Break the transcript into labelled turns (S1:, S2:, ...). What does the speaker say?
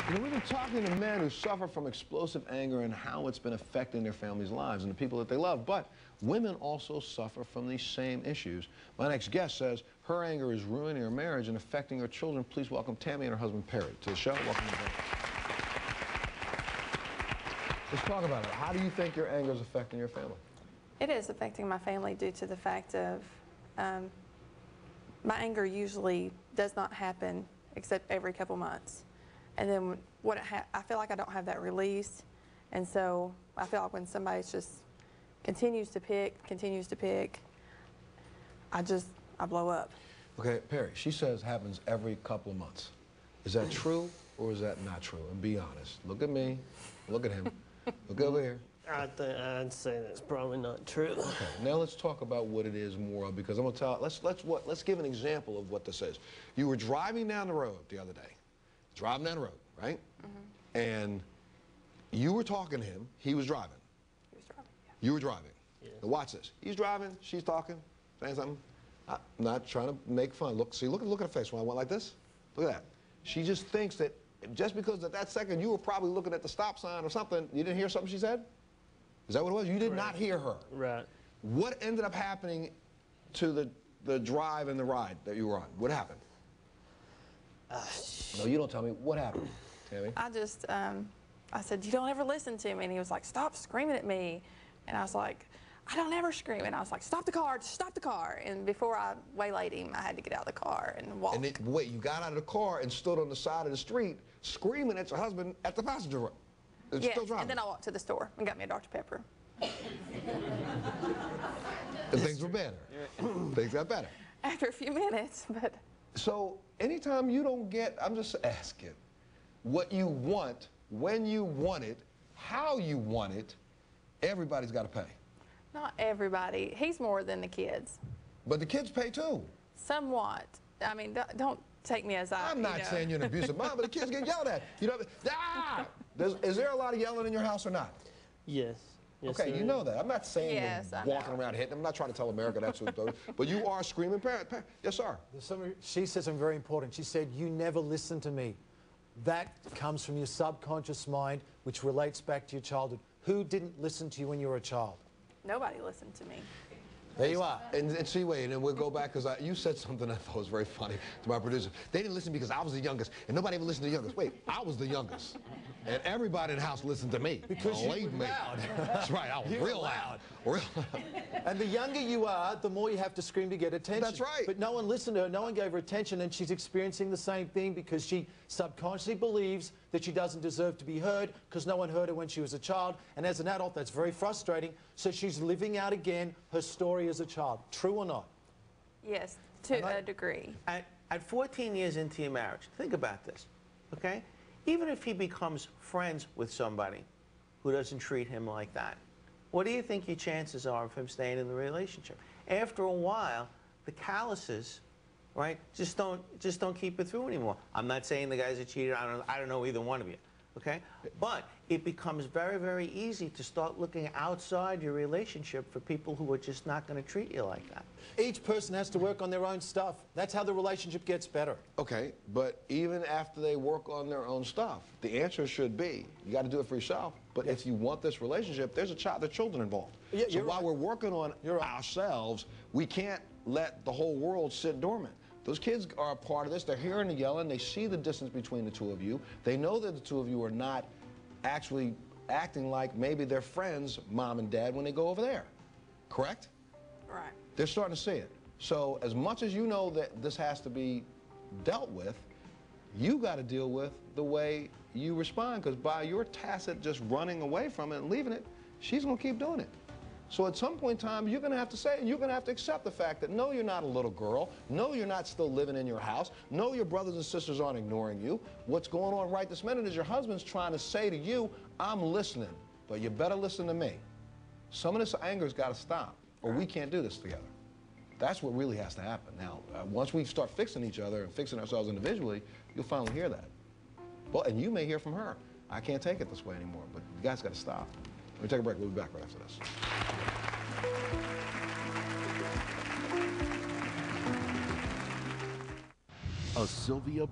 S1: You know, we've been talking to men who suffer from explosive anger and how it's been affecting their families' lives and the people that they love. But women also suffer from these same issues. My next guest says her anger is ruining her marriage and affecting her children. Please welcome Tammy and her husband, Perry, to the show. Welcome to the show. Let's talk about it. How do you think your anger is affecting your family?
S2: It is affecting my family due to the fact of my anger usually does not happen except every couple months. And then I feel like I don't have that release. And so I feel like when somebody just continues to pick, I blow up. Okay,
S1: Perry, she says happens every couple of months. Is that true or is that not true? And be honest. Look at me, look at him, look over here.
S3: I'd say that's probably not true.
S1: Okay, now let's talk about what it is more, because I'm gonna tell, let's give an example of what this is. You were driving down the road the other day, driving down the road, right? Mm-hmm. And you were talking to him, he was driving.
S2: He was driving, yeah.
S1: You were driving.
S3: Yeah.
S1: Now watch this. He's driving, she's talking, saying something. I'm not trying to make fun. Look, see, look at her face when I went like this. Look at that. She just thinks that just because at that second you were probably looking at the stop sign or something, you didn't hear something she said? Is that what it was? You did not hear her.
S3: Right.
S1: What ended up happening to the drive and the ride that you were on? What happened? No, you don't tell me. What happened, Tammy?
S2: I said, you don't ever listen to me. And he was like, stop screaming at me. And I was like, I don't ever scream. And I was like, stop the car, stop the car. And before I waylaid him, I had to get out of the car and walk.
S1: And then, wait, you got out of the car and stood on the side of the street screaming at your husband at the passenger room.
S2: Yes, and then I walked to the store and got me a Dr. Pepper.
S1: And things were better. Things got better.
S2: After a few minutes, but...
S1: So, anytime you don't get, I'm just asking, what you want, when you want it, how you want it, everybody's got to pay.
S2: Not everybody. He's more than the kids.
S1: But the kids pay too.
S2: Somewhat. I mean, don't take me as
S1: I'm not saying you're an abusive mom, but the kids get yelled at. You know, is there a lot of yelling in your house or not?
S3: Yes. Yes,
S1: okay, you know that. I'm not saying you're walking around hitting them. I'm not trying to tell America that's what those, but you are screaming parent. Yes, sir.
S4: She said something very important. She said, you never listen to me. That comes from your subconscious mind, which relates back to your childhood. Who didn't listen to you when you were a child?
S2: Nobody listened to me.
S4: There you are.
S1: And see, wait, and we'll go back, because you said something I thought was very funny to my producer. They didn't listen because I was the youngest, and nobody ever listened to the youngest. Wait, I was the youngest. And everybody in the house listened to me.
S4: Because you were loud.
S1: That's right, I was real loud. Real loud.
S4: And the younger you are, the more you have to scream to get attention.
S1: That's right.
S4: But no one listened to her, no one gave her attention, and she's experiencing the same thing because she subconsciously believes that she doesn't deserve to be heard because no one heard her when she was a child. And as an adult, that's very frustrating. So she's living out again her story as a child. True or not?
S2: Yes, to a degree.
S5: At 14 years into your marriage, think about this, okay? Even if he becomes friends with somebody who doesn't treat him like that, what do you think your chances are of him staying in the relationship? After a while, the calluses, right, just don't keep it through anymore. I'm not saying the guys are cheated. I don't know either one of you, okay? But it becomes very, very easy to start looking outside your relationship for people who are just not going to treat you like that.
S4: Each person has to work on their own stuff. That's how the relationship gets better.
S1: Okay, but even after they work on their own stuff, the answer should be, you got to do it for yourself. But if you want this relationship, there's there's children involved.
S4: Yeah,
S1: so while we're working on ourselves, we can't let the whole world sit dormant. Those kids are a part of this. They're hearing the yelling. They see the distance between the two of you. They know that the two of you are not actually acting like maybe they're friends, mom and dad, when they go over there. Correct?
S2: Right.
S1: They're starting to see it. So as much as you know that this has to be dealt with, you got to deal with the way you respond, because by your tacit just running away from it and leaving it, she's going to keep doing it. So at some point in time, you're going to have to say, you're going to have to accept the fact that no, you're not a little girl. No, you're not still living in your house. No, your brothers and sisters aren't ignoring you. What's going on right this minute is your husband's trying to say to you, I'm listening, but you better listen to me. Some of this anger's got to stop, or we can't do this together. That's what really has to happen. Now, once we start fixing each other and fixing ourselves individually, you'll finally hear that. Well, and you may hear from her, I can't take it this way anymore, but you guys got to stop. Let me take a break. We'll be back right after this.
S6: A Sylvia